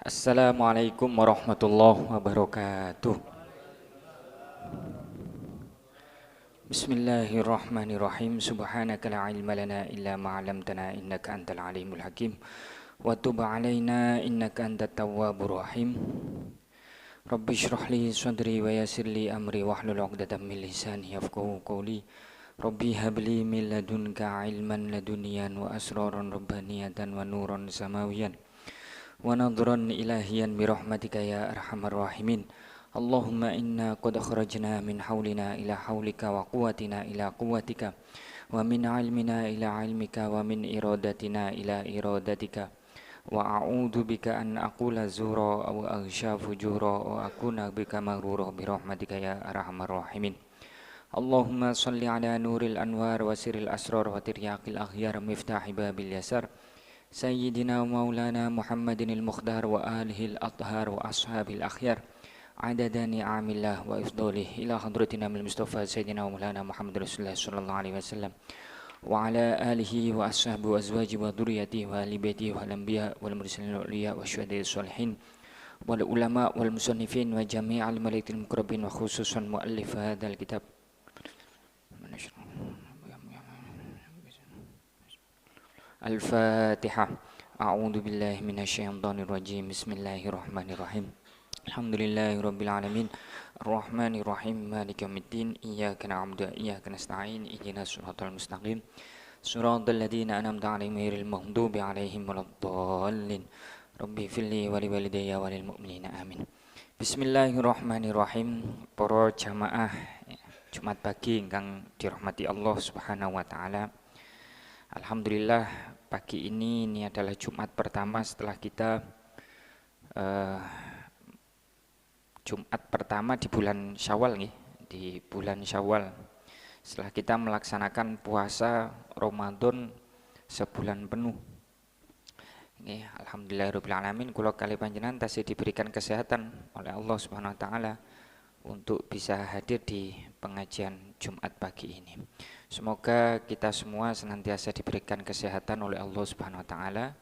Assalamualaikum warahmatullahi wabarakatuh. Bismillahirrahmanirrahim. Subhanaka la ilma lana illa ma 'allamtana innaka antal alimul hakim. Wa tub 'alaina innaka antat tawwabur rahim. Rabbi shrah li sadri wa yassir li amri wahlul 'uqdatam min lisani yafqahu qawli. Rabbi habli min ladunka ilman laduniyan wa asraran rabbaniyatan wa nuran samawiyan. Wa nadhran ilahiyan birahmatika ya arhamar rahimin. Allahumma inna qad akhrajna min hawlina ila hawlika wa quwwatina ila quwwatika wa min ilmina ila ilmika wa min iradatina ila iradatika wa a'udzu bika an aqula zura aw aghsha fujura wa akuna bika maghrura birahmatika ya arhamar rahimin. Allahumma salli ala nuril anwar wa sirril asrar wa tiryaqil akhyar miftahi babil yasar Sayyidina wa maulana Muhammadin al-Mukhdar wa alihi al-athhar wa ashabil akhyar adada ni'amillah wa ifdolih ila hadratina min Mustafa Sayyidina wa maulana Muhammad Rasulullah sallallahu alaihi wasallam wa ala alihi wa ashabi wa azwaji wa dhurriyyati wa ali baiti wa al-anbiya wal mursalin wal awliya wa syuhada'i sholihin wal ulama wal musannifin wa jami'al malaikil muqarrabin wa khususan muallif hadzal kitab. Al-Fatihah. A'udzu billahi minasyaitonir rajim. Bismillahirrahmanirrahim. Alhamdulillahirabbil alamin. Arrahmanir rahim. Maliki yaumiddin. Iyyaka na'budu wa iyyaka nasta'in. Ihdinas siratal mustaqim. Siratal ladzina an'amta 'alaihim ghairil maghdubi 'alaihim waladdallin. Rabbi firli wa liwalidayya wa lil mu'minina amin. Bismillahirrahmanirrahim. Para jamaah Jumat pagi ingkang dirahmati Allah Subhanahu wa taala. Alhamdulillah pagi ini adalah Jumat pertama setelah kita Jumat pertama di bulan Syawal nih, di bulan Syawal. Setelah kita melaksanakan puasa Ramadan sebulan penuh. Alhamdulillahirabbil alamin, kula kali panjenengan tasih diberikan kesehatan oleh Allah Subhanahu wa taala untuk bisa hadir di pengajian Jumat pagi ini. Semoga kita semua senantiasa diberikan kesehatan oleh Allah Subhanahu wa taala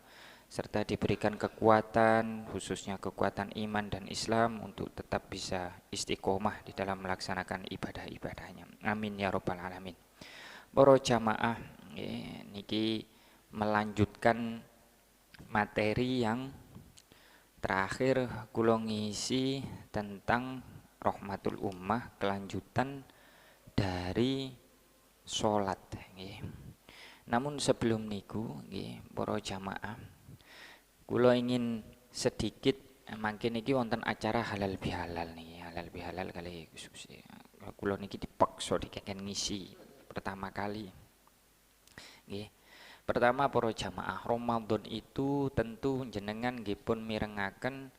serta diberikan kekuatan, khususnya kekuatan iman dan Islam untuk tetap bisa istiqomah di dalam melaksanakan ibadah-ibadahnya. Amin ya rabbal alamin. Para jamaah niki melanjutkan materi yang terakhir kula ngisi tentang rahmatul ummah, kelanjutan dari sholat. Namun sebelum niku para jamaah, kula ingin sedikit mangke niki wonten acara halal bihalal nih, halal bihalal kali kula niki dipaksa dikeken ngisi pertama kali. Pertama para jamaah, Ramadan itu tentu jenengan nggih pun mirengaken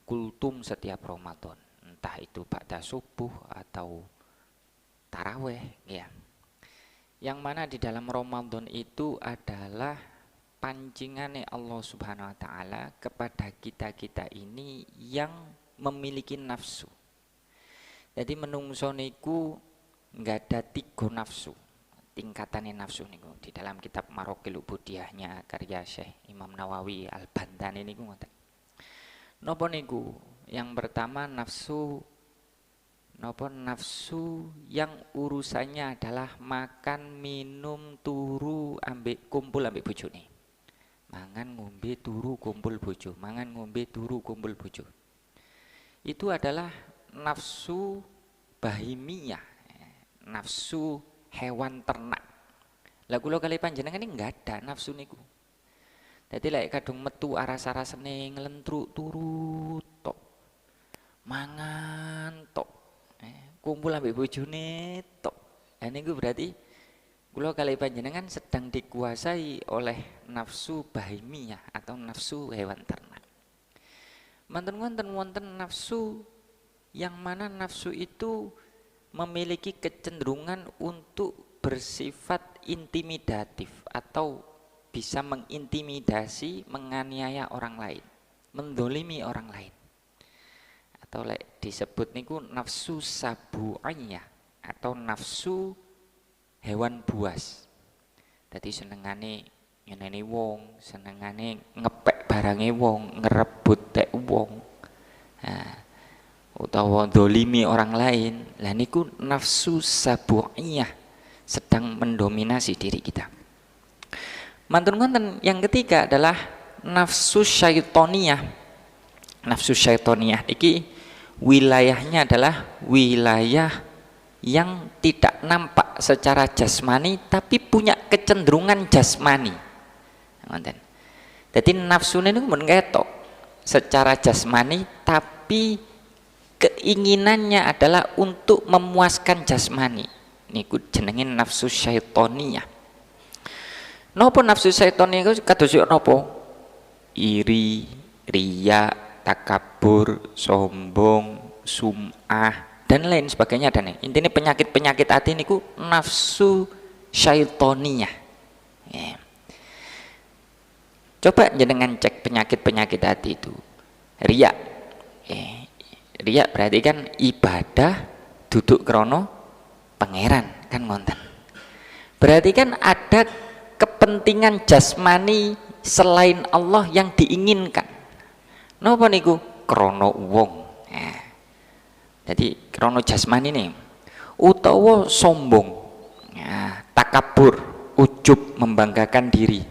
kultum setiap Ramadan, entah itu ba'da subuh atau taraweh ya. Yang mana di dalam Ramadan itu adalah pancingannya Allah Subhanahu wa taala kepada kita-kita ini yang memiliki nafsu. Jadi menungso niku enggak ada 3 nafsu. Tingkatannya nafsu niku di dalam kitab Maraqil Ubudiyahnya karya Syekh Imam Nawawi Al-Bantani niku ngoten. Napa niku? Yang pertama nafsu yang urusannya adalah makan, minum, turu, ambek kumpul ambek bojone. Mangan, ngombe, turu, kumpul bojo. Mangan, ngombe, turu, kumpul bojo. Itu adalah nafsu bahimiyah, nafsu hewan ternak. Lah kula kali panjenengan ini enggak ada nafsu niku. Dadi lek kadung metu aras-arasene nglentruk turu tok. Mangan tok. Kumpul ambek bojone tok. Nah niku berarti kula kali panjenengan sedang dikuasai oleh nafsu bahimiyah atau nafsu hewan ternak. Wonten nafsu yang mana nafsu itu memiliki kecenderungan untuk bersifat intimidatif atau bisa mengintimidasi, menganiaya orang lain, mendolimi orang lain. Atau disebut niku nafsu sabu'iyah atau nafsu hewan buas. Dadi senengane nyeneni wong, senengane ngepek barange wong, ngerebut tek wong. Nah, utawa dolimi orang lain. Lah niku nafsu sabu'iyah sedang mendominasi diri kita. Mantun konten yang ketiga adalah nafsu syaitoniyah. Nafsu syaitoniyah iki wilayahnya adalah wilayah yang tidak nampak secara jasmani tapi punya kecenderungan jasmani. Ngoten. Jadi nafsu ini mun ketok secara jasmani tapi keinginannya adalah untuk memuaskan jasmani. Niku jenenge nafsu syaitoniyah. Napa nafsu syaitoniyah iku kados napa? Iri, riya, takabur, sombong, sum'ah dan lain sebagainya dan intinya penyakit-penyakit hati niku nafsu syaitoniyah. Ya. Coba jenengan cek penyakit-penyakit hati itu. Riya. Riya berarti kan ibadah duduk krono pangeran kan ngonten. Berarti kan ada kepentingan jasmani selain Allah yang diinginkan. Napa niku? Krono wong. Jadi krono jasmani nih. Utawa sombong. Takabur, ujub, membanggakan diri.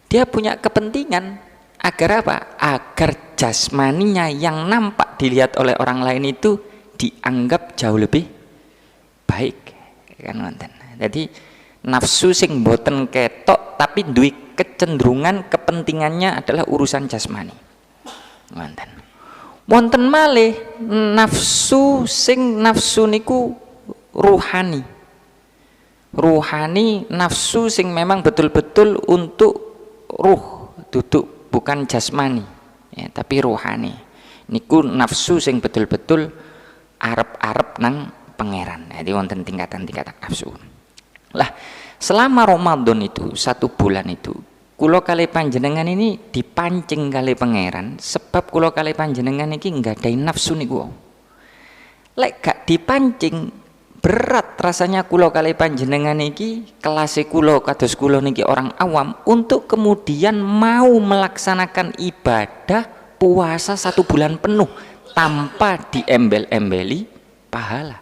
Dia punya kepentingan agar apa? Agar jasmaninya yang nampak dilihat oleh orang lain itu dianggap jauh lebih baik kan nonton. Jadi nafsu sing boten ketok tapi duwe kecenderungan kepentingannya adalah urusan jasmani. Nonton. Wonten malih nafsu sing nafsu niku ruhani. Ruhani nafsu sing memang betul-betul untuk ruh duduk bukan jasmani ya, tapi ruhani niku nafsu sing betul-betul arep-arep nang pangeran. Jadi wonten tingkatan-tingkatan nafsu lah. Selama Ramadan itu 1 bulan itu kula kali panjenengan ini dipancing kali pangeran sebab kula kali panjenengan iki nggadahi nafsu niku. Lek gak dipancing berat rasanya kula kali panjenengan iki kelas kula kados kula niki orang awam untuk kemudian mau melaksanakan ibadah puasa 1 bulan penuh tanpa diembel-embeli pahala,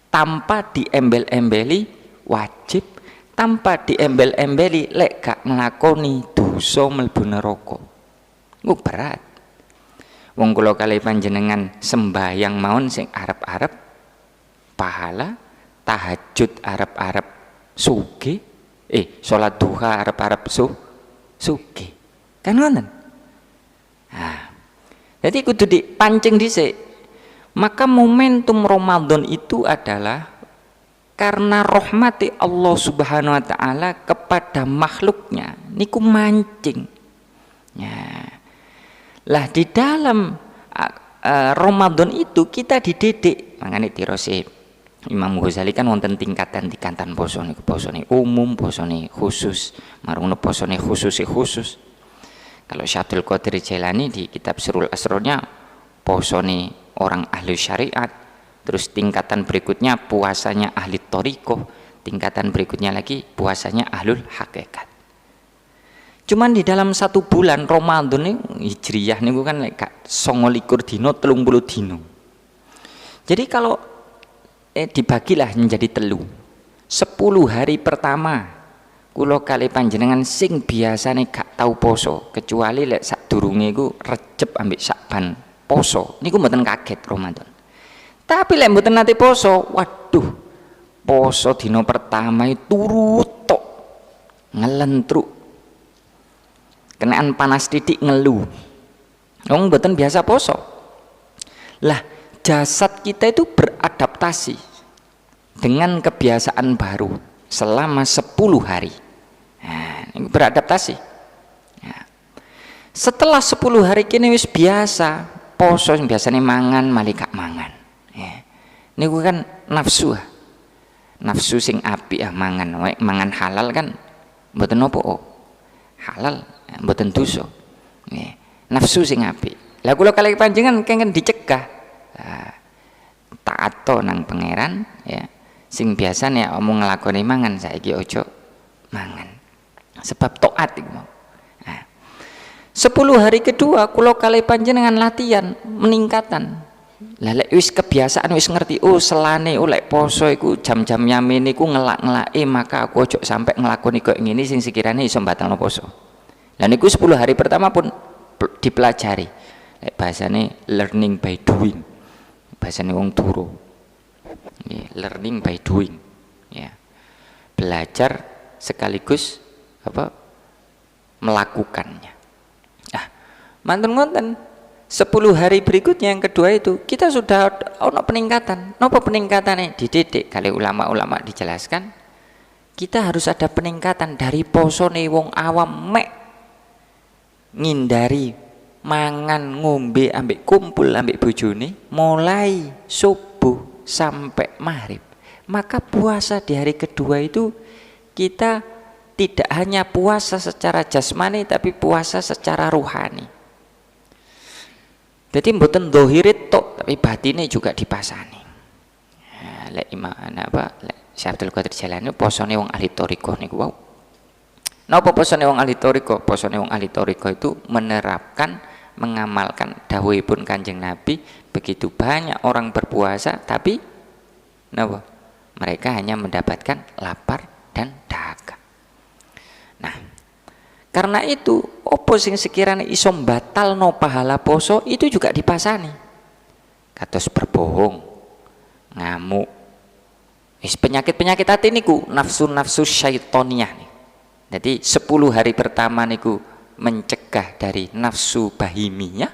tanpa diembel-embeli wajib, tanpa diembel-embeli lek gak nglakoni dosa mlebu neraka. Ku berat. Wong kula kali panjenengan sembahyang mawon sing arep-arep pahala, tahajud arep-arep sugih, salat duha arep-arep sugih. Kan ngoten. Nah, jadi kudu dipancing dhisik. Maka momentum Ramadan itu adalah karena rahmati Allah Subhanahu wa taala kepada makhluknya niku mancing. Ya. Lah di dalam Ramadan itu kita dididik, makanya dirose Imam Ghazali kan wonten tingkatan-tingkatan poso niku, posone umum, posone khusus, marungno posone khusus. Kalau Syabdul Qadir Jailani di kitab Sirul Asrornya posone orang ahli syariat, terus tingkatan berikutnya puasanya ahli thariqah, tingkatan berikutnya lagi puasanya ahlul hakikat. Cuman di dalam 1 bulan Ramadan ini hijriyah niku kan 29 dino 30 dino. Jadi kalau dibagilah menjadi 3. 10 hari pertama kula kali panjenengan sing biasane gak tau poso kecuali lek sadurunge iku Recep ambek Syakban poso niku mboten kaget Ramadan. Tapi lek mboten nate poso, waduh, poso dina pertama turut tok ngelentruk. Kenaan panas titik ngeluh. Wong mboten biasa poso. Lah jasad kita itu beradaptasi dengan kebiasaan baru selama 10 hari. Nah, ini beradaptasi. Nah, setelah 10 hari kini wis biasa poso biasanya mangan malih gak mangan. Ya. Niku kan nafsu. Nafsu sing apik mangan halal kan mboten napa halal mboten dosa. Ya. Nafsu sing apik. Lah kula kali panjenengan kengken dicegah. Taat to nang pangeran ya. Sing biasane omong nglakoni mangan saiki ojo mangan. Sebab taat iku mau. Nah, 10 10 hari kedua kula kalih panjenengan latihan meningkatan. Lah lek wis kebiasaan wis ngerti oh selane oleh poso iku jam-jam yamin iku ngelak-ngelake maka aku ojo sampai nglakoni kok ngene sing sekiranya iso batalno poso. Lah niku 10 hari pertama pun dipelajari. Lek bahasane learning by doing. Bahasane wong turu. Learning by doing. Ya. Belajar sekaligus apa? Melakukannya. Ah, mantun ngoten. 10 hari berikutnya yang kedua itu kita sudah ono peningkatan. Napa peningkatannya? Dididik kali ulama-ulama dijelaskan. Kita harus ada peningkatan dari posone wong awam mek ngindari mangan ngombe ambek kumpul ambek bojone mulai subuh sampai maghrib. Maka puasa di hari kedua itu kita tidak hanya puasa secara jasmani tapi puasa secara ruhani. Jadi mboten dohirit tok tapi batinnya juga dipasani. Lek imam apa lek Syekh Abdul Qadir Jailani posone wong ahli thariqah niku wau. Napa posone wong ahli thariqah? Posone wong ahli thariqah itu menerapkan mengamalkan dawuhipun Kanjeng Nabi, begitu banyak orang berpuasa tapi napa? Mereka hanya mendapatkan lapar dan dahaga. Nah, karena itu opo sing sekiranya iso batalno pahala poso itu juga dipasani. Kados berbohong, ngamuk. Penyakit-penyakit hati niku nafsu-nafsu syaitoniyah nih. Jadi 10 hari pertama niku mencegah dari nafsu bahimiyah,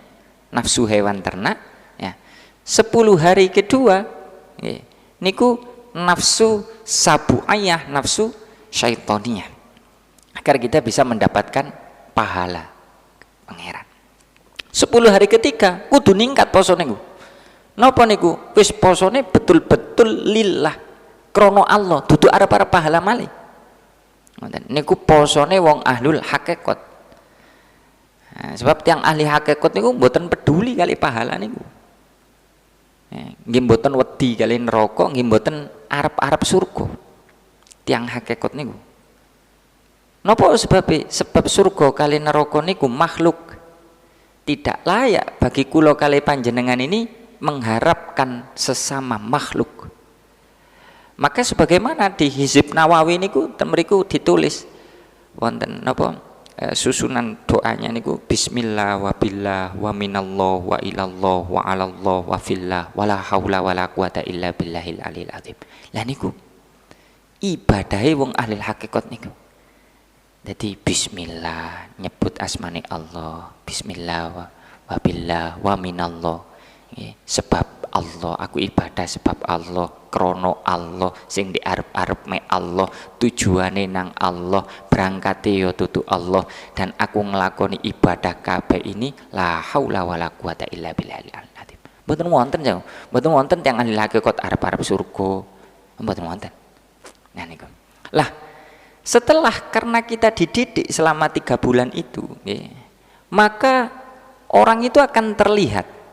nafsu hewan ternak ya. 10 hari kedua niku nafsu sabu'ayah, nafsu syaitoniyah. Agar kita bisa mendapatkan pahala pangeran. 10 hari ketiga kudu ningkat poso niku. Napa niku? Wis posone betul-betul lillah krono Allah, dudu arep-arep pahala malih. Ngoten. Niku posone wong ahlul hakikat. Nah, sebab tiang ahli hakikat niku mboten peduli kali pahala niku. Nggih mboten wedi kali neraka, nggih mboten arep-arep surga. Tiang hakikat niku. Napa sebab surga kali neraka niku makhluk tidak layak bagi kula kali panjenengan ini mengharapkan sesama makhluk. Maka sebagaimana di Hizib Nawawi niku mriku ditulis wonten napa susunan doanya niku bismillah wa billah wa minallah wa ilallah wa alallah wa fillah wala haula wala quwata illa billahil alil azim. Lah niku ibadahe wong ahli hakikat niku. Jadi bismillah nyebut asmane Allah, bismillah wa billah wa minallah. Sebab Allah, aku ibadah sebab Allah, krono Allah, sing diarep-arep me Allah, tujuane nang Allah, berangkate yo tutu Allah, dan aku nglakoni ibadah kabeh ini la haula wala quwata illa billahil azim. Mboten wonten jauh, mboten wonten tiyang ahli hakikat arep-arep surga, mboten wonten. Nah niku. Lah setelah karena kita dididik selama 3 bulan itu, maka orang itu akan terlihat.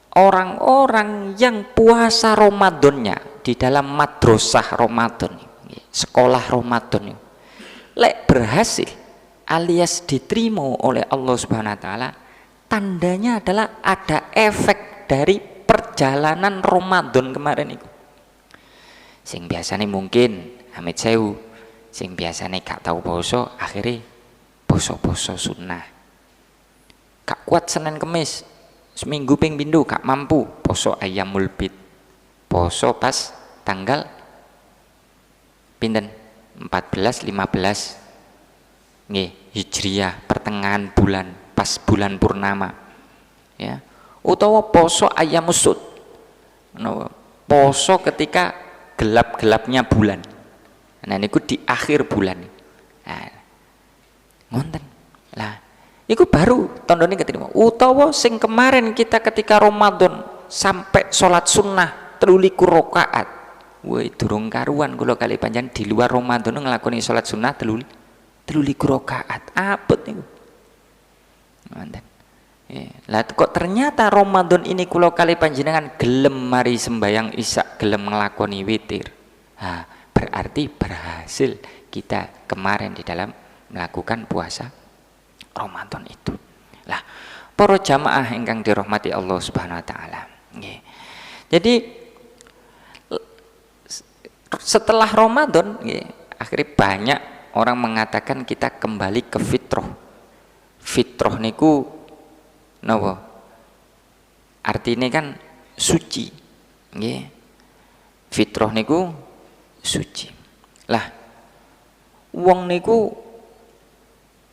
Orang-orang yang puasa Ramadannya di dalam madrasah Ramadan, sekolah Ramadan, lek berhasil alias diterima oleh Allah Subhanahu Wa Taala, tandanya adalah ada efek dari perjalanan Ramadan kemarin itu. Sing biasanya mungkin amit sewu, sing biasanya gak tahu poso, akhirnya poso-poso sunnah. Gak kuat Senin Kemis. Seminggu ping pindho gak mampu poso Ayyamul Bid, poso pas tanggal pinten 14 15 nggih Hijriyah, pertengahan bulan pas bulan purnama ya, utawa poso Ayyamus Sud, poso ketika gelap-gelapnya bulan. Nah niku di akhir bulan. Nah, ngonten lah iku baru tandane keterima. Utawa sing kemarin kita ketika Ramadan sampai sholat sunnah 23 rakaat. Woi durung karuan kula kali panjang di luar Ramadan nglakoni sholat sunnah 23 rakaat. Apet niku. Ngoten. Lah kok ternyata Ramadan ini kula kali panjenengan gelem mari sembayang isya, gelem nglakoni witir. Berarti berhasil kita kemarin di dalam melakukan puasa Ramadan itu. Lah, para jamaah ingkang dirahmati Allah Subhanahu wa taala. Nggih. Jadi setelah Ramadan nggih, akhirnya banyak orang mengatakan kita kembali ke fitrah. Fitrah niku napa? Artinya kan suci. Nggih. Fitrah niku suci. Lah, wong niku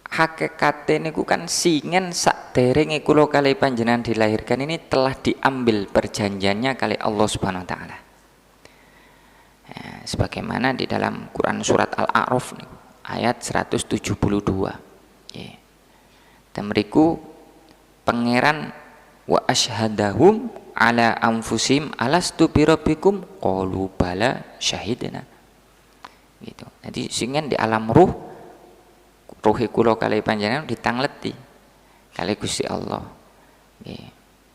hakikate niku kan singen sakderenge kula kali panjenengan dilahirkan ini telah diambil perjanjiannya kali Allah Subhanahu wa taala. Sebagaimana di dalam Quran surat Al-A'raf ayat 172. Nggih. Temriku pangeran wa asyhadahum ala anfusim alastu birabbikum qalu bala syahidna. Gitu. Jadi singen di alam ruh kula kali panjenengan ditangleti kali Gusti Allah. Nggih.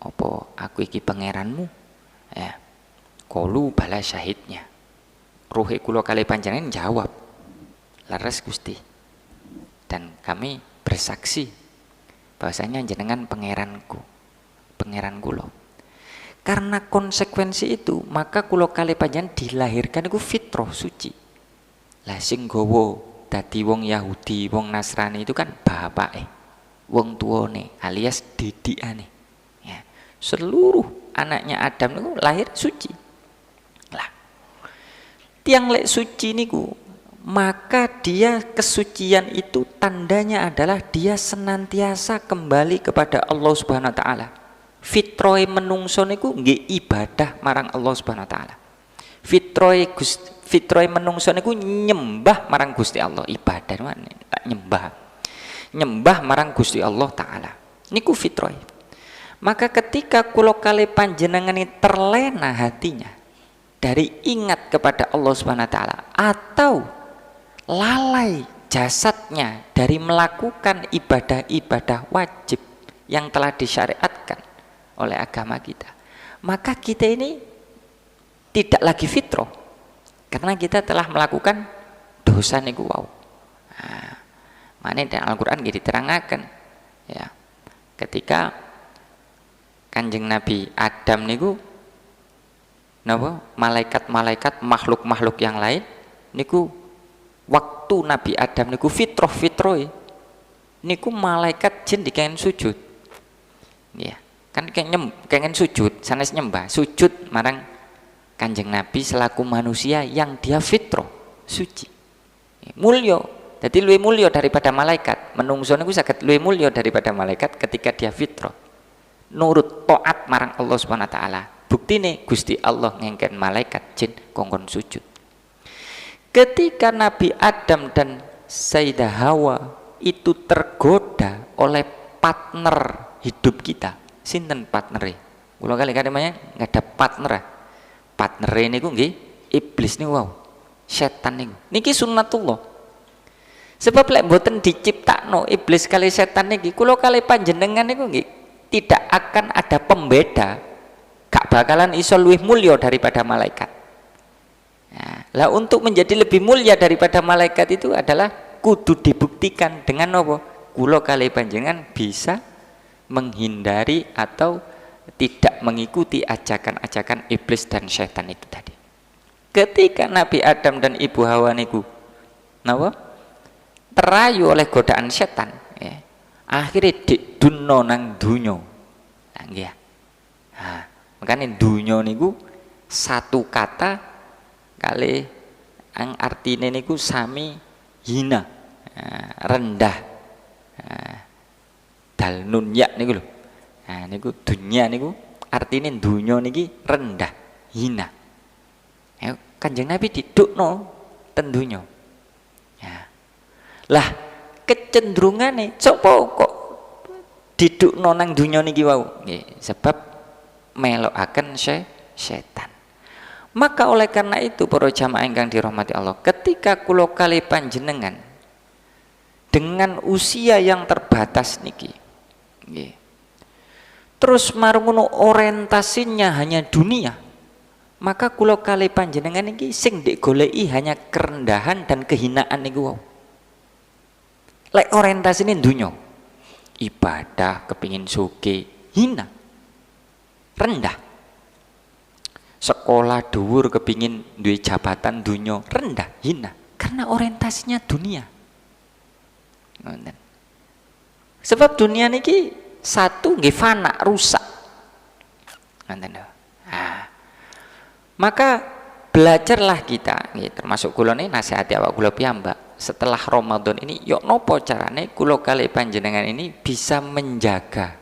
Apa aku iki pangeranmu? Ya. Qalu bala syahidnya. Ruh kula kali panjenengan jawab. Leres Gusti. Dan kami bersaksi bahwasanya jenengan pangeranku. Pangeran kula. Karena konsekuensi itu, maka kula kali panjenengan dilahirkan iku fitrah suci. Lah sing gawa dadi wong Yahudi, wong Nasrani itu kan bapake, wong tuane alias didikane. Ya. Seluruh anaknya Adam niku lahir suci. Lah. Tiang lek suci niku, maka dia kesucian itu tandanya adalah dia senantiasa kembali kepada Allah Subhanahu wa taala. Fitroe menungso niku nggih ibadah marang Allah Subhanahu wa taala. Fitroe menungso niku nyembah marang Gusti Allah, ibadah nyembah marang Gusti Allah taala. Niku fitroe. Maka ketika kula kali panjenengan ini terlena hatinya dari ingat kepada Allah Subhanahu wa taala atau lalai jasadnya dari melakukan ibadah-ibadah wajib yang telah disyariatkan oleh agama kita, maka kita ini tidak lagi fitrah karena kita telah melakukan dosa niku wau. Nah, mana dalam Al-Qur'an diterangkan ya, ketika Kanjeng Nabi Adam niku napa malaikat-malaikat makhluk-makhluk yang lain niku waktu Nabi Adam niku fitrah niku malaikat jin dikengken sujud. Ya. Kan kengen sujud, sanes nyembah, sujud marang Kanjeng Nabi selaku manusia yang dia fitrah, suci. Mulya, jadi luwih mulya daripada malaikat. Menungso niku saged luwih mulya daripada malaikat ketika dia fitrah. Nurut taat marang Allah Subhanahu wa taala. Buktine Gusti Allah ngengken malaikat jin kongkon sujud. Ketika Nabi Adam dan Sayyidah Hawa itu tergoda oleh partner hidup kita. Sinten partnere? Kula kali kademane nggak ada partner. Partnere niku nggih iblis niku wow. Setan niku. Niki sunnatullah. Sebab lek mboten diciptakno iblis kali setan niki, kula kali panjenengan niku nggih tidak akan ada pembeda. Gak bakalan iso luwih mulya daripada malaikat. Nah, lah untuk menjadi lebih mulia daripada malaikat itu adalah kudu dibuktikan dengan apa? Kula kali panjenengan bisa menghindari atau tidak mengikuti ajakan-ajakan iblis dan syaitan itu tadi. Ketika Nabi Adam dan Ibu Hawa niku napa? Terayu oleh godaan setan, ya. Akhirnya didunno nang dunyo. Nah, nggih. Nah, makanya dunyo niku satu kata kali ang artine niku sami hina, rendah. Dal nun ya niku lho. Nah niku dunya niku artine dunya niki rendah, hina. Ya, Kanjeng Nabi didukno ten dunya. Ya. Lah kecenderungane coba kok didukno nang dunya niki wau. Nggih, sebab melokaken setan. Maka oleh karena itu para jamaah ingkang dirahmati Allah, ketika kula kali panjenengan dengan usia yang terbatas niki terus marungono orientasinya hanya dunia, maka kula kali panjenengan iki sing ndek goleki hanya kerendahan dan kehinaan niku. Lek orientasine dunya, ibadah, kepingin sugih, hina, rendah. Sekolah dhuwur kepingin duwe jabatan dunya, rendah, hina, karena orientasinya dunia. Sebab dunia niki satu nggih fana, rusak. Maka belajarlah kita, termasuk kula ini nasihati awak kula piyambak, setelah Ramadan ini yok nopo carane kula kali panjenengan ini bisa menjaga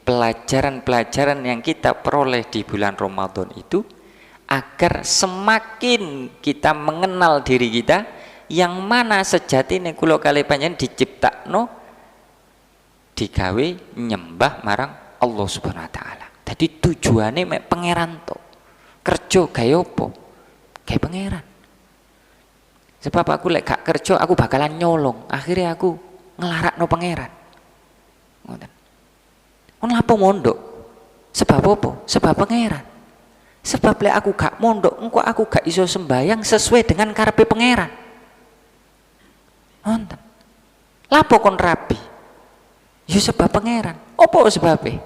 pelajaran-pelajaran yang kita peroleh di bulan Ramadan itu, agar semakin kita mengenal diri kita yang mana sejatine kula kali panjenengan diciptakno digawe nyembah marang Allah Subhanahu wa taala. Jadi tujuannya mek pangeran to. Kerja gawe apa? Gawe pangeran. Sebab aku lek gak kerja aku bakalan nyolong. Akhirnya aku ngelarakno pangeran. Ngoten. On lapo mondok? Sebab apa? Sebab pangeran. Sebab lek aku gak mondok, engko aku gak iso sembayang sesuai dengan karepe pangeran. Ngoten. Lapo kon rabi? Ya sebab pangeran. Apa sebabnya?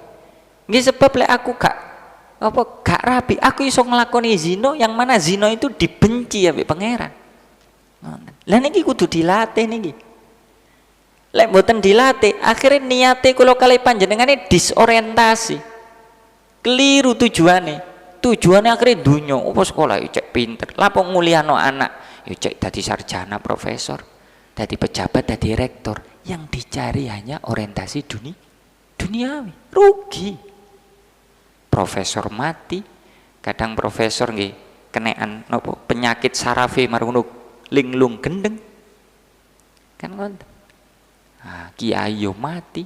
Nggih sebab lek aku gak rabi, aku iso nglakoni zina yang mana zina itu dibenci ambek pangeran. Lah niki kudu dilatih niki. Lek mboten dilatih, akhirnya niate kula kali panjenengane disorientasi. Keliru tujuane. Tujuane akhirnya dunya, apa sekolah yo cek pinter. Lapo nguliano anak, yo cek dadi sarjana, profesor, dadi pejabat, dadi rektor. Yang dicari hanya orientasi duniawi. Rugi. Profesor mati, kadang profesor nggih kenean napa penyakit sarafe marunuk linglung gendeng. Kan ngoten. Kiai yo mati.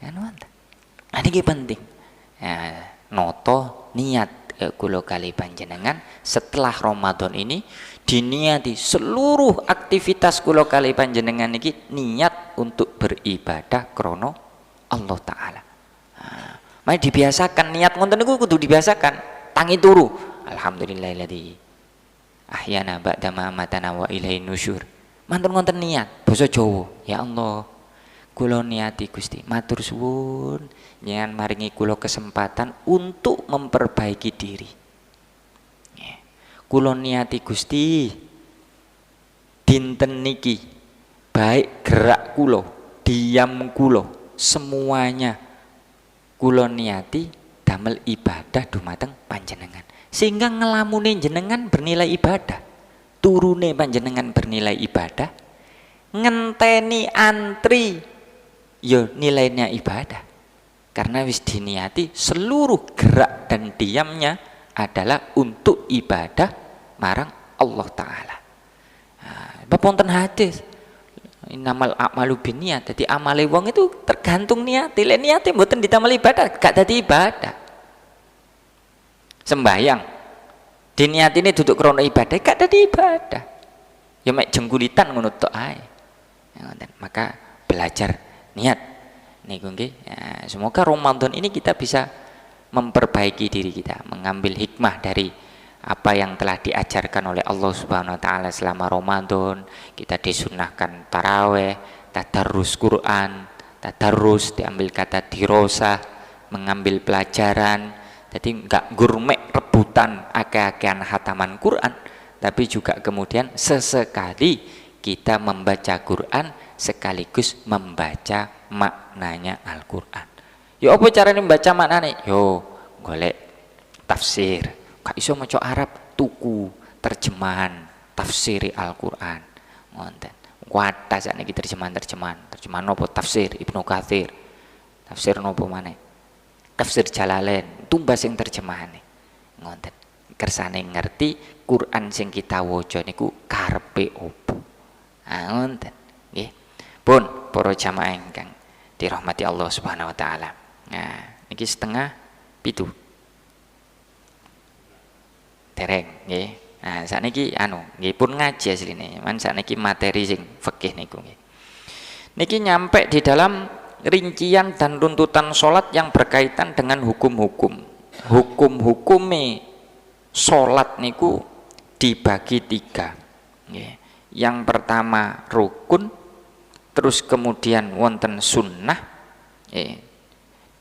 Kan ngoten. Niki penting. Noto niat kula kali panjenengan setelah Ramadan ini diniati seluruh aktivitas kula kali panjenengan niki niat untuk beribadah krono Allah taala. Mari dibiasakan niat ngoten niku kudu dibiasakan. Tangi turu. Alhamdulillahilladzi ahyana ba'da ma amatana wa ilaihin nusyur. Mantun ngoten niat basa Jawa. Ya Allah, kula niati Gusti, matur suwun njenengan maringi kula kesempatan untuk memperbaiki diri. Kula niati Gusti, dinten niki baik gerak kula, diam kula, semuanya kula niati damel ibadah dumateng panjenengan, sehingga ngelamune jenengan bernilai ibadah, turune panjenengan bernilai ibadah, ngenteni antri yo nilainya ibadah, karena wis diniati seluruh gerak dan diamnya adalah untuk ibadah marang Allah taala. Bab wonten hadis innamal a'malu binniyat. Dadi amale wong itu tergantung niat. Lek niate mboten ditamel ibadah, gak dadi ibadah. Sembayang diniatine duduk krono ibadah, gak dadi ibadah. Ya mek jengkulitan ngono tok ae. Maka belajar niat niku nggih. Semoga Ramadan ini kita bisa memperbaiki diri kita, mengambil hikmah dari apa yang telah diajarkan oleh Allah Subhanahu wa taala selama Ramadan. Kita disunahkan taraweh, tadarrus Quran, tadarrus diambil kata dirosah, mengambil pelajaran. Jadi enggak gurmek rebutan akeh-akehan hataman Quran, tapi juga kemudian sesekali kita membaca Quran sekaligus membaca maknanya Al-Quran. Yo apa caranya membaca maknanya? Yo golek tafsir. Gak iso maca Arab, tuku terjemahan tafsir Al-Quran. Ngoten. Kuwata sakniki terjemahan nopo tafsir Ibnu Katsir. Tafsir nopo maneh? Tafsir Jalalain, tumbas sing terjemahane. Ngoten. Kersane ngerti Quran sing kita waca niku karepe opo. Ngoten. Nggih. Pun para jamaah ingkang dirahmati Allah Subhanahu wa taala. Nah, niki 6:30. Dereng nggih. Nah, sakniki nggih pun ngaji asline. Man sakniki materi sing fikih niku nggih. Niki nyampe di dalam rincian dan runtutan salat yang berkaitan dengan hukum-hukum. Hukum-hukume salat niku dibagi 3. Nggih. Yang pertama rukun, terus kemudian wonten sunnah,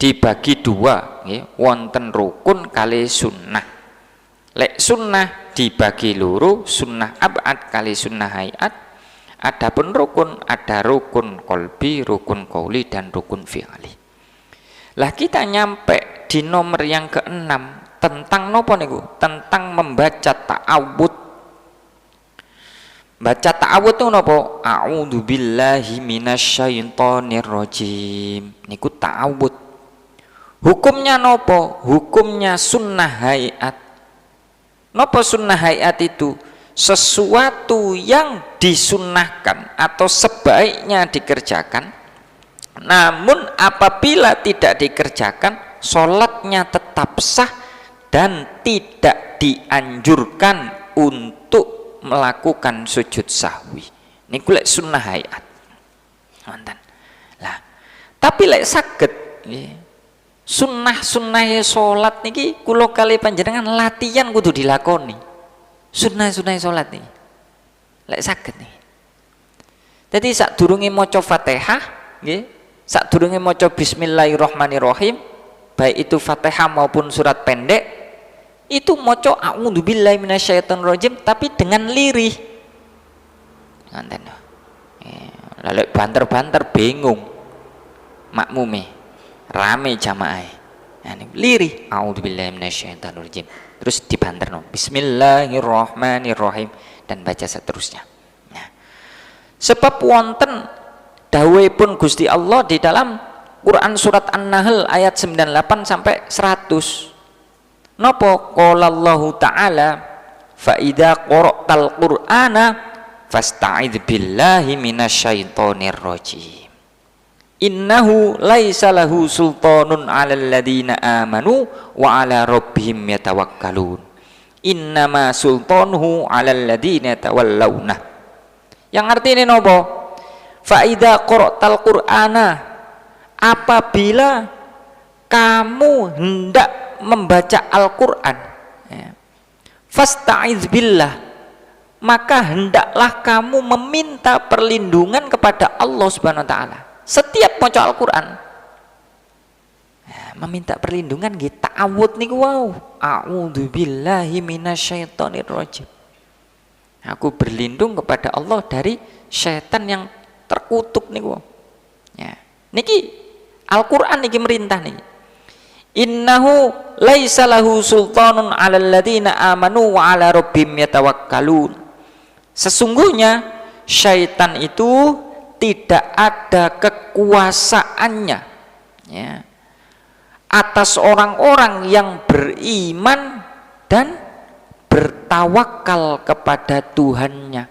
Dibagi dua, wonten rukun kali sunnah. Lek sunnah dibagi loro, sunnah abad kali sunnah hayat. Adapun rukun ada rukun kolbi, rukun qauli dan rukun fi'ali. Lah kita nyampe di nomor yang ke-6 tentang nopo niku? Tentang membaca ta'awud. Baca ta'awud itu nopo? A'udzu billahi minasyaitonir rajim. Niku ta'awud. Hukumnya nopo? Hukumnya sunnah hayat. Nopo sunnah hayat itu? Sesuatu yang disunnahkan atau sebaiknya dikerjakan, namun apabila tidak dikerjakan, sholatnya tetap sah dan tidak dianjurkan untuk melakukan sujud sahwi. Ini kulek sunnah hayat. Lah, tapi lek saged sunnah sholat niki kula kali panjenengan latihan kudu dilakoni. Sunnah sholat nih, lek saged nih. Jadi sadurunge maca Fatihah, nggih, sadurunge maca Bismillahirrahmanirrahim, baik itu Fatihah maupun surat pendek, itu maca a'udzubillahi minasyaitonirrajim tapi dengan lirih. Ngoten. Lek banter-banter bingung makmume, rame jamaah. Nah, lirih a'udzubillahi minasyaitonirrajim. Terus dibanterno Bismillahirrahmanirrahim dan baca seterusnya. Nah, sebab wonten dawuhipun Gusti Allah di dalam Quran surat An-Nahl ayat 98 sampai 100. Napa qala Allah taala fa idza qara'tal qur'ana fasta'idz billahi minasyaitonir rajim. Innahu laisa lahu sultanun 'alal ladzina amanu wa 'ala rabbihim yatawakkalun. Innama sultanuhu 'alal ladzina tawallawna. Yang artinya napa? Fa idza qara'tal qur'ana, apabila kamu hendak membaca Al-Qur'an, fasta'idz billah, maka hendaklah kamu meminta perlindungan kepada Allah Subhanahu wa taala. Setiap maca Al-Quran meminta perlindungan nggih ta'awud niku wau. A'udzu billahi minasyaitonir rajim. Aku berlindung kepada Allah dari syaitan yang terkutuk niku. Ya. Niki Al-Quran niki merintah niki. Innahu laisa lahu sultanun 'alal ladzina amanu wa 'ala rabbihim yatawakkalun. Sesungguhnya syaitan itu tidak ada kekuasaannya, ya, atas orang-orang yang beriman dan bertawakal kepada Tuhannya.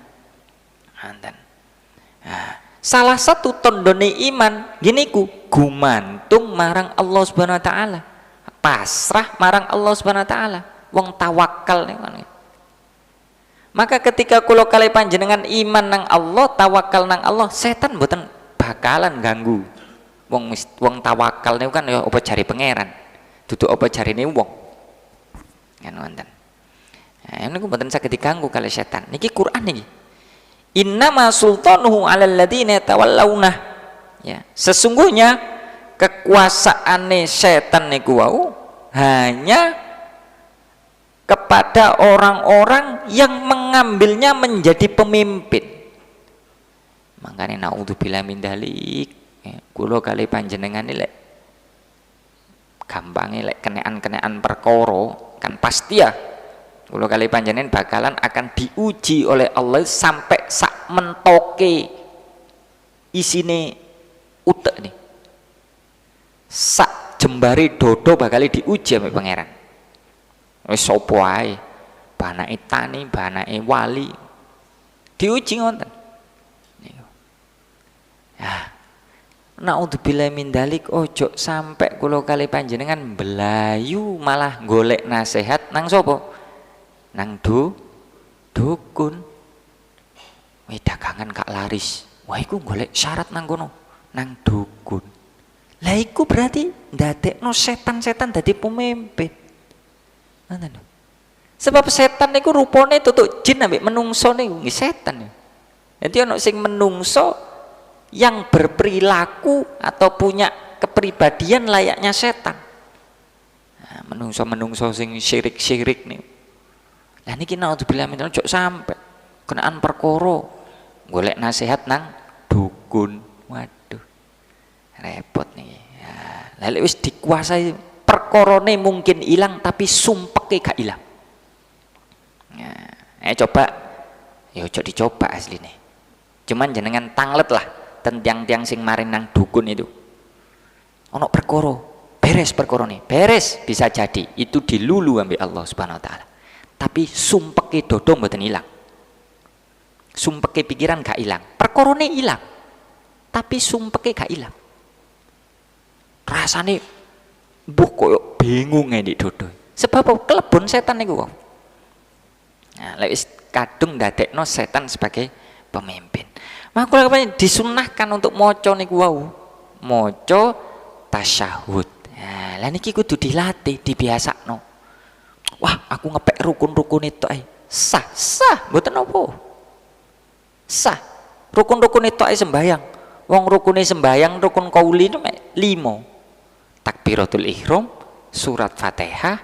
Nah, salah satu tandane iman gini ku gumantung marang Allah Subhanahu wa taala, pasrah marang Allah Subhanahu wa taala, wong tawakal nih. Maka ketika kula kali panjenengan iman nang Allah, tawakal nang Allah, setan mboten bakalan ganggu. Wong tawakal niku kan ya apa jare pangeran, dudu apa jarine wong. Kan wonten. Nah, niku mboten saged diganggu kali setan. Niki Quran niki. Innama sultanuhu 'alal ladzina tawallawna. Ya, sesungguhnya kekuasaane setan niku wau hanya kepada orang-orang yang mengambilnya menjadi pemimpin. Makanya naudzubillah min dzalik. Kula kali panjenengan lek gampange lek kenaan-kenaan perkara kan pasti ya. Kula kali panjenengan bakalan akan diuji oleh Allah sampai sak mentoke isine utek nih. Sak jembare dodo bakal diuji sampai pangeran. Wis sapa ae, banake tani, banake wali, diuji ngoten. Niku. Ya. Naudzubillahi min dzalik, ojo sampai kula kali panjenengan belayu malah golek nasihat nang sapa? Nang dukun. Wih dagangan kak laris. Wah iku golek syarat nang kono, nang dukun. Lah iku berarti ndadekno setan-setan dadi pemimpin. Sebab setan niku rupane tutuk jin ambek menungso niku nggih setan. Jadi ana sing menungso yang berperilaku atau punya kepribadian layaknya setan. Nah, menungso sing syirik nih. Lah niki naudzubillah min dzalik sampai kenaan perkara golek nasihat nang dukun. Waduh. Repot nih. Ya, lalu wis dikuasai perkorone mungkin hilang tapi sumpeke gak hilang. Ya, coba ya ojo dicoba asli nih. Cuman jenengan tanglet lah tiang-tiang sing maring nang dukun itu. Ono perkara, beres perkorone, beres bisa jadi itu dilulu ambek Allah Subhanahu wa taala. Tapi sumpeke dodo mboten hilang. Sumpeke pikiran gak hilang. Perkorone hilang. Tapi sumpeke gak hilang. Rasane mbuh koyo bingung ngendi dodo. Sebab kelebon setan niku wong. Nah, lek wis kadung ndadekno setan sebagai pemimpin. Maka disunahkan untuk maca niku wau. Maca tasyahud. Nah, lah niki kudu dilatih, dibiasakno. Wah, aku ngepek rukun-rukun itu sah, mboten apa. Sah. Rukun-rukun itu sembahyang. Wong rukune sembahyang, rukun qauli itu 5. Takbiratul ihram, surat Fatihah,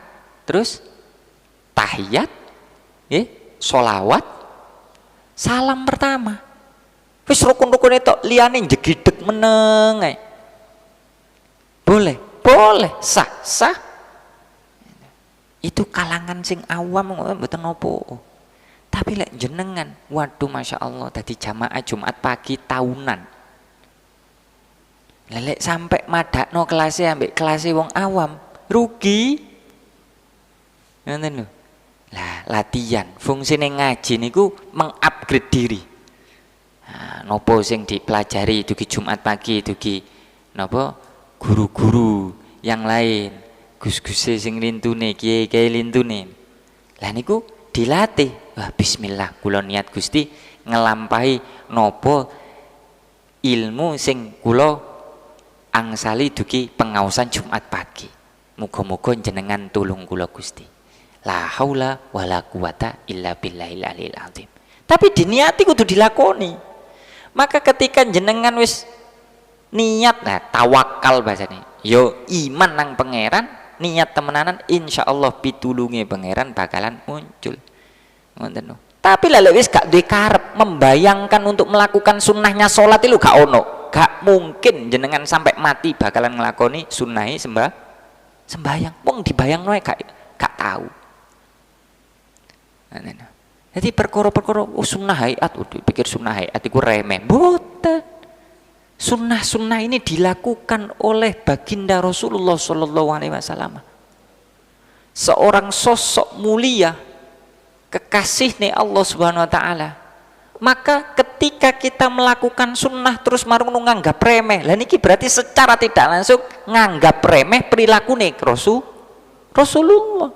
terus tahiyat, sholawat, salam pertama. Wis rukun-rukun itu liyane jegideg meneng. Boleh, sah. Itu kalangan sing awam mboten nopo. Tapi lek jenengan, waduh masya Allah, tadi jamaah Jumat pagi tahunan. Lelek sampai madakno kelasnya ambek kelasnya wong awam, rugi. Ngoten lho. Lah latihan, fungsine ngaji niku mengupgrade diri. Nah, nopo sing dipelajari dugi Jumat pagi, dugi nopo guru-guru yang lain, gus-guse sing lintune, kiai-kiai lintune. Lah niku dilatih. Wah, bismillah kula niat Gusti ngelampahi nopo ilmu sing kula angsali dugi pengaosan Jumat pagi. Muga-muga jenengan tulung kula Gusti. La haula wala quwata illa billahil aliyil azim. Tapi diniati kudu dilakoni. Maka ketika jenengan wis niat, nah tawakal bahasane. Yo iman nang pangeran, niat temenanan insyaallah pitulunge pangeran bakalan muncul. Ngoten lho. Tapi lha wis gak duwe karep membayangkan untuk melakukan sunnahnya salat itu gak ono. Gak mungkin jenengan sampai mati bakalan ngelakoni sunnahi sembahyang. Wong dibayangno gak tahu. Nah, jadi perkara-perkara sunnah hayat, pikir sunnah hayat iku remeh. Mboten. Sunnah-sunnah ini dilakukan oleh baginda Rasulullah sallallahu alaihi wasallam. Seorang sosok mulia, kekasih nih Allah Subhanahu wa taala. Maka ketika kita melakukan sunnah terus marung nganggap remeh, lah niki berarti secara tidak langsung nganggap remeh perilaku nih Rasulullah.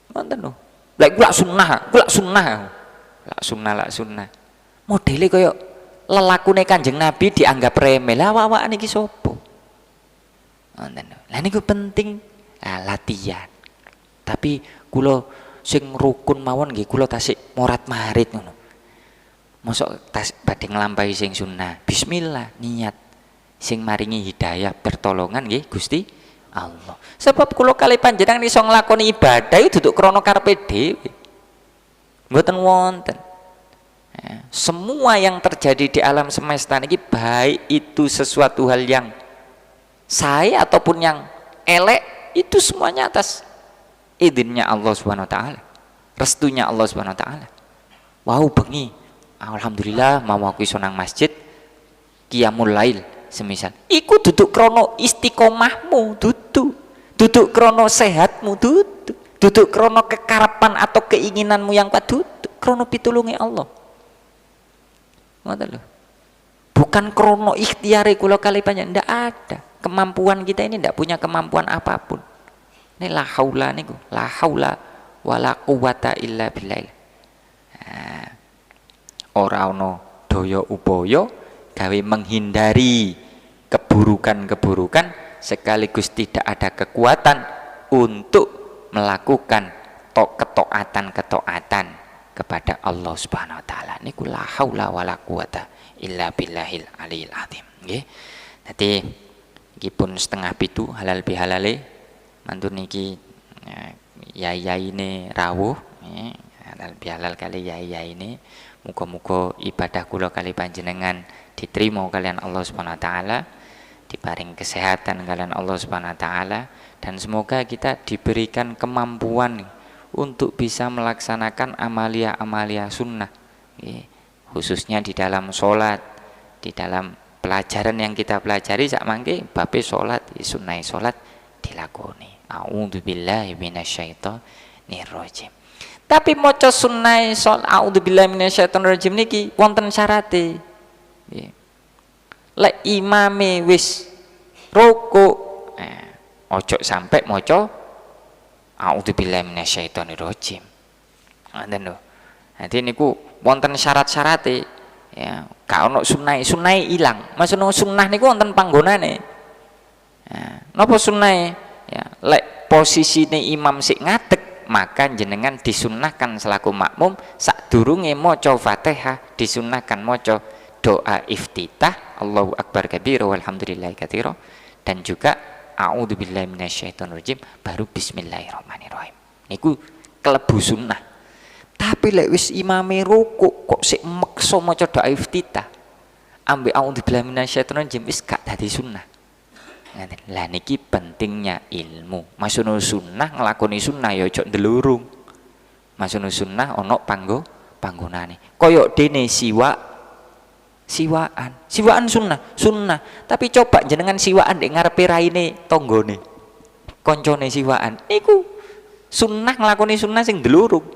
Ngoten lho. Lah gula sunnah. Modele kaya lelakune Kanjeng Nabi dianggap remeh. Lah awak niki sapa? Ngoten lho. Lah niku penting latihan. Tapi kula sing rukun mawon nggih kula tasik morat-marit ngono. Mosok badhe nglampahi sing sunnah. Bismillah niat sing maringi hidayah pertolongan nggih Gusti Allah. Sebab kula kali panjenengan iso nglakoni ibadah itu duduk krana karepe dhewe. Mboten wonten. Ya, semua yang terjadi di alam semesta niki baik itu sesuatu hal yang sae ataupun yang elek, itu semuanya atas idinnya Allah Subhanahu wa taala. Restunya Allah Subhanahu wa taala. Wow, bengi alhamdulillah mau aku iso nang masjid qiyamul lail semisal iku duduk krono istiqomahmu, duduk krono sehatmu, duduk krono kekarapan atau keinginanmu yang kuat, duduk krono pitulunge Allah. Ngoten lho. Bukan krono ikhtiare kula kali panjang, ndak ada. Kemampuan kita ini ndak punya kemampuan apapun. Ini la haula niku, la haula wala quwata illa billah. Ora ono daya upaya gawe menghindari keburukan-keburukan sekaligus tidak ada kekuatan untuk melakukan ketaatan kepada Allah Subhanahu wa taala. Niku la haula wala quwata illa billahil aliyil azim. Nggih. Dadi Iki pun setengah pitu halal bihalale mantun niki yai-yaine rawuh halal bihalal kali yai-yaine. Muga-muga ibadah kula kali panjenengan diterima kalian Allah Subhanahu wa taala, diparing kesehatan kalian Allah Subhanahu wa taala, dan semoga kita diberikan kemampuan untuk bisa melaksanakan amalia-amalia sunnah, khususnya di dalam sholat, di dalam pelajaran yang kita pelajari sak mangke babe sholat, sunnah sholat dilakoni. A'udzubillahi minasyaitonir rajim. Tapi maca sunnah sholat a'udzubillahi minasyaitonir rajim niki wonten syarate. Lek imame wis rukuk, ojo sampai maca a'udzubillahi minasyaitonir rajim. Ngoten lho. Dadi niku wonten syarat-syarate. Ya, gak ono sunah ilang. Maksudnya sunnah niku wonten panggonane. Napa sunah? Ya, lek posisine imam sik ngadeg, maka jenengan disunnahkan selaku makmum sadurunge maca Fatihah disunnahkan maca doa iftitah Allahu akbar kabira walhamdulillahi katsira, dan juga a'udzubillahi minasyaitonirrajim baru bismillahirrahmanirrahim. Niku kelebu sunnah. Tapi lek wis imame rukuk kok sik meksa maca doa iftitah ambek a'udzubillahi minasyaitonirrajim wis gak dadi sunnah. Lah niki pentingnya ilmu. Maksudnya sunnah nglakoni sunnah ya aja ndelurung. Maksudnya sunnah ana panggonane. Kaya dene siwaan sunnah. Tapi coba jenengan siwaan ndek ngarepe raine tanggane. Koncone siwaan. Niku sunnah nglakoni sunnah sing ndelurung.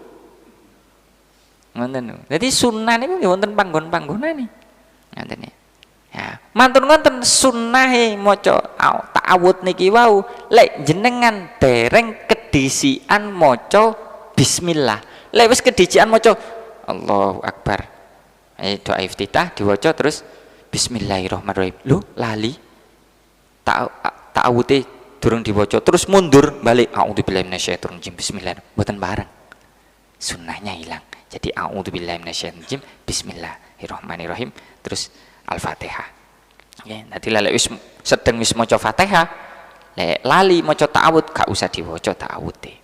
Ngoten. Dadi sunnah niku wonten panggon-panggonane. Ngoten ya. Ya, mantun ngoten sunnahe maca ta'awud niki wau lek jenengan dereng kedisian maca bismillah. Lek wis kedisian maca Allahu akbar. Doa iftitah diwaca terus bismillahirrahmanirrahim. Lho lali. Ta'awude durung diwaca terus mundur balik a'udzubillahi minasyaitonirrajim bismillah. Mboten bareng. Sunnahnya hilang. Jadi a'udzubillahi minasyaitonirrajim bismillahirrahmanirrahim terus Al-Fatihah. Nggih, nanti lek wis sedeng wis maca Fatihah, lek lali maca ta'awud gak usah diwaca ta'awude.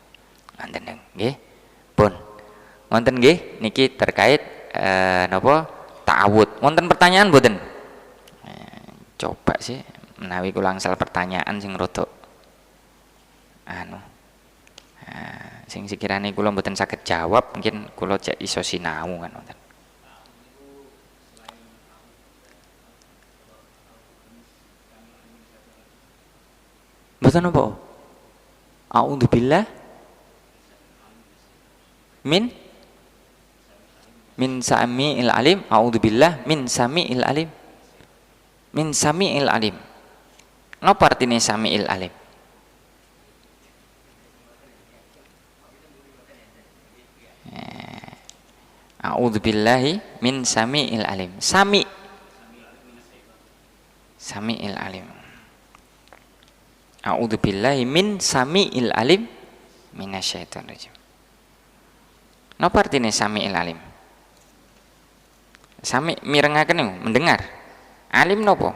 Ngoten nggih. Pun. Wonten nggih niki terkait napa ta'awud. Wonten pertanyaan mboten? Coba sih menawi kula angsal pertanyaan sing rada sing sekirane kula mboten saged jawab, mungkin kula cek iso sinau kan wonten. Mboten apa? A'udzubillah min samiil alim. A'udzubillah min samiil alim. Min samiil alim. Napa artine samiil alim? A'udzubillahi min samiil alim. Samiil alim. A'udzubillahi min samiil alim minasyaitonirrajim. Napa artine samiil alim? Sami mirengaken niku mendengar. Alim napa?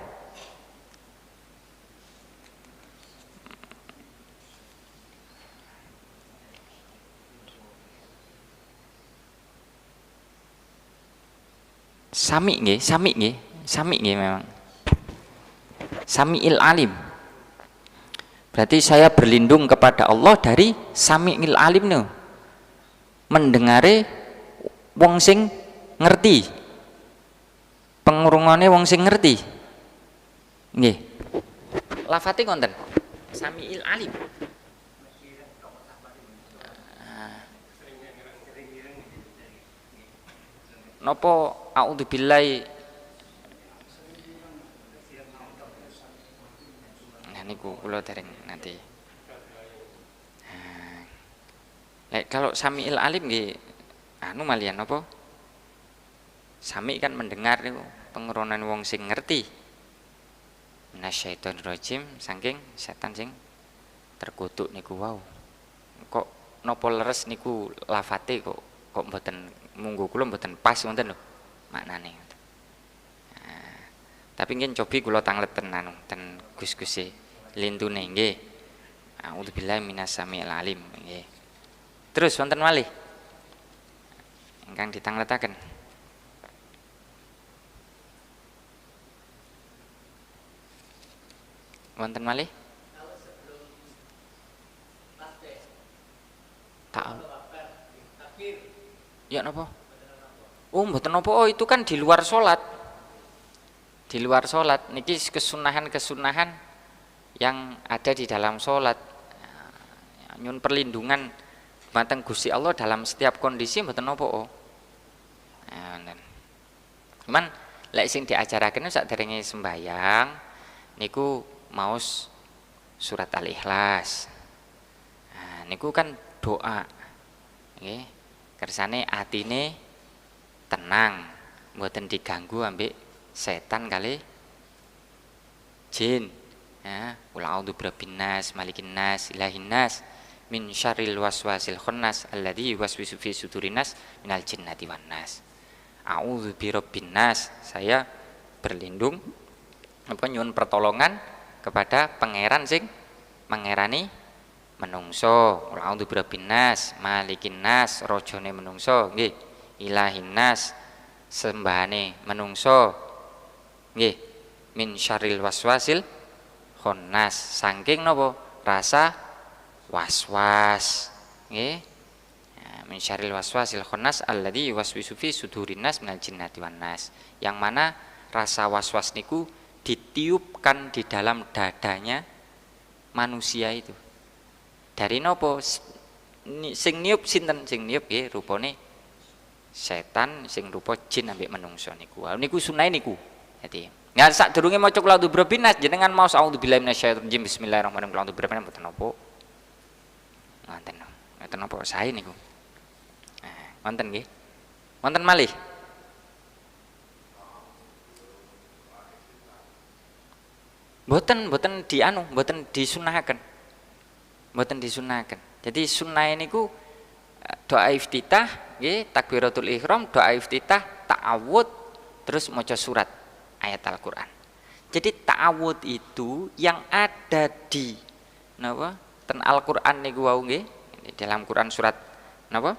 Sami nggih memang. Samiil alim. Berarti saya berlindung kepada Allah dari samiil alim nih. Mendengare wong sing ngerti. Pengurungane wong sing ngerti. Nggih. Lafate konten. Samiil alim. Napa a'udzubillahi niku kula dereng nanti. Kalau samiil alim nggih malian apa? Sami kan mendengar niku, pengurunan wong sing ngerti. Minasyaitonirrajim saking setan sing terkutuk niku wau. Kok napa leres niku lafate kok mboten munggo kula mboten pas wonten lho maknane. Tapi nggih cobi kula tangleten ten gus-guse lintune nggih. A'udzubillahi minasyaitonir alim nggih. Terus wonten malih ingkang ditangletaken. Wonten malih? Tak. Ya napa? Oh, mboten napa. Oh, itu kan di luar salat. Di luar salat niki kesunahan-kesunahan yang ada di dalam salat. Nyun perlindungan mateng Gusti Allah dalam setiap kondisi mboten napa. Oh. Cuman lek sing diajaraken sakderenge sembayang niku maos surat Al-Ikhlas. Nah, niku kan doa. Nggih. Kersane atine tenang, mboten diganggu ambek setan kali jin. Ya, qul a'udzu birabbin nas, malikin nas, ilahin nas, min syarril waswasil khannas alladzi yuwaswisu fi sudurin nas minal jinnati wan nas. A'udzu birabbin nas, saya berlindung nyuwun pertolongan kepada pangeran sing mengerani menungso. A'udzu birabbin nas, malikin nas, rajane menungso nggih. Ilahin nas, sembahane menungso nggih. Min syarril waswasil khannas, saking napa? Rasa waswas nggih. Min syarril waswasil khannas alladzi yuwaswisu fi sudurin nas minal jinnati wan nas. Yang mana rasa waswas niku ditiupkan di dalam dadanya manusia itu. Dari nopo sing niup sinten? Sing niup nggih rupane setan, sing rupa jin ambek menungso niku. Niku sunah niku. Dadi ya sadurunge maca qul a'udzu birabbin nas jenengan maos a'udzubillahi minasyaitonir rajim bismillahirrahmanirrahim qul a'udzu birabbin nas mboten napa. Ngoten. Ngoten napa sae niku. Wonten nggih. Wonten malih. Mboten disunahaken. Mboten disunahaken. Jadi sunah niku doa iftitah nggih, takbiratul ihram, doa iftitah, ta'awud, terus maca surat ayat Al-Qur'an. Jadi ta'awud itu yang ada di napa? Ten Al-Qur'an niku wau nggih, di dalam Quran surat napa?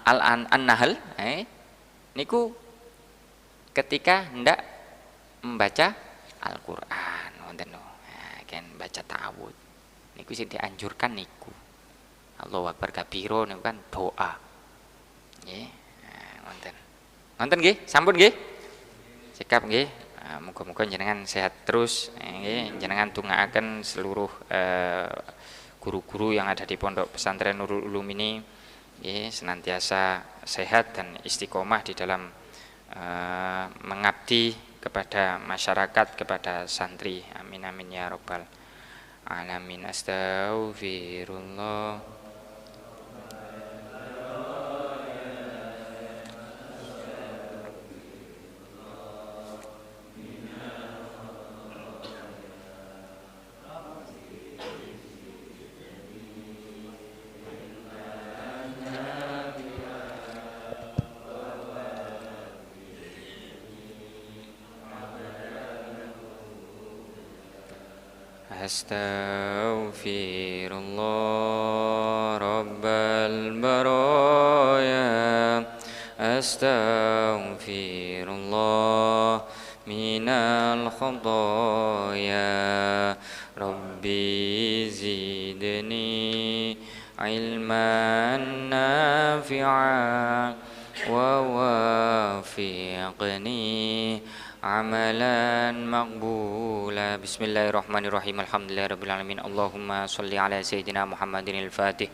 An-Nahl niku ketika hendak membaca Al-Qur'an wonten kan baca ta'awud niku sing dianjurkan niku. Allahu akbar kabira niku kan doa. Nggih. Wonten. Wonten nggih? Sampun nggih? Sikap nggih. Muga-muga jenengan sehat terus nggih. Jenengan tungaaken seluruh guru-guru yang ada di Pondok Pesantren Nurul Ulum ini nggih senantiasa sehat dan istiqomah di dalam mengabdi kepada masyarakat, kepada santri. Amin amin ya rabbal alamin. Astaghfirullah. Astaghfirullah rabbal baraya. Astaghfirullah minal khotaya. Rabbi zidni ilman nafi'a wa wafiqni amalan maqbula. Bismillahirrahmanirrahim. Alhamdulillahirabbil alamin. Allahumma shalli ala sayyidina Muhammadin al-Fatih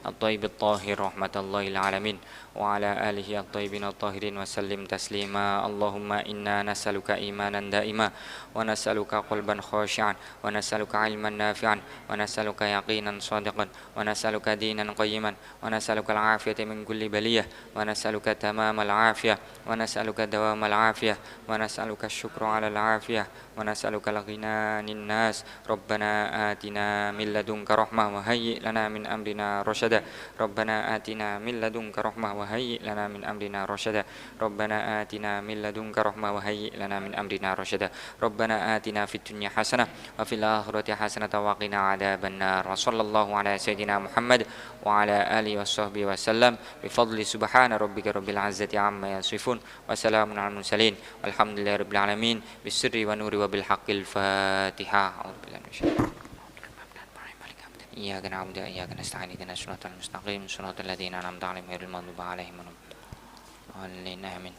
at-Thayyib at-Tahir rahmatullahi alamin wa ala alihi at-thayyibin at-tahirin wa sallim taslima. Allahumma inna nas'aluka imanan daima wa nas'aluka qalban khashi'an wa nas'aluka ilman nafi'an wa nas'aluka yaqinan shadiqan wa nas'aluka dinan qayyiman wa nas'aluka al-'afiyata min kulli baliyah wa nas'aluka tamamal 'afiyah wa nas'aluka dawamal 'afiyah wa nas'aluka ونسألك الشكر على العافية ونسألك الغنى عن الناس ربنا آتنا من لدنك رحمة وهيئ لنا من أمرنا رشدا ربنا آتنا من لدنك رحمة وهيئ لنا من أمرنا رشدا ربنا آتنا من لدنك رحمة وهيئ لنا من أمرنا رشدا ربنا آتنا في الدنيا حسنة وفي الآخرة حسنة وقنا عذاب النار وصلى الله على سيدنا محمد وعلى آله وصحبه وسلم بفضل سبحان ربك رب العزة عما يصفون وسلام على المرسلين والحمد لله رب العالمين بالسر والنور وبالحق الفاتحة أعوذ بالله من الشيطان إياك نعبد وإياك نستعين اهدنا الصراط المستقيم صراط الذين أنعمت عليهم غير المغضوب عليهم ولا الضالين آمين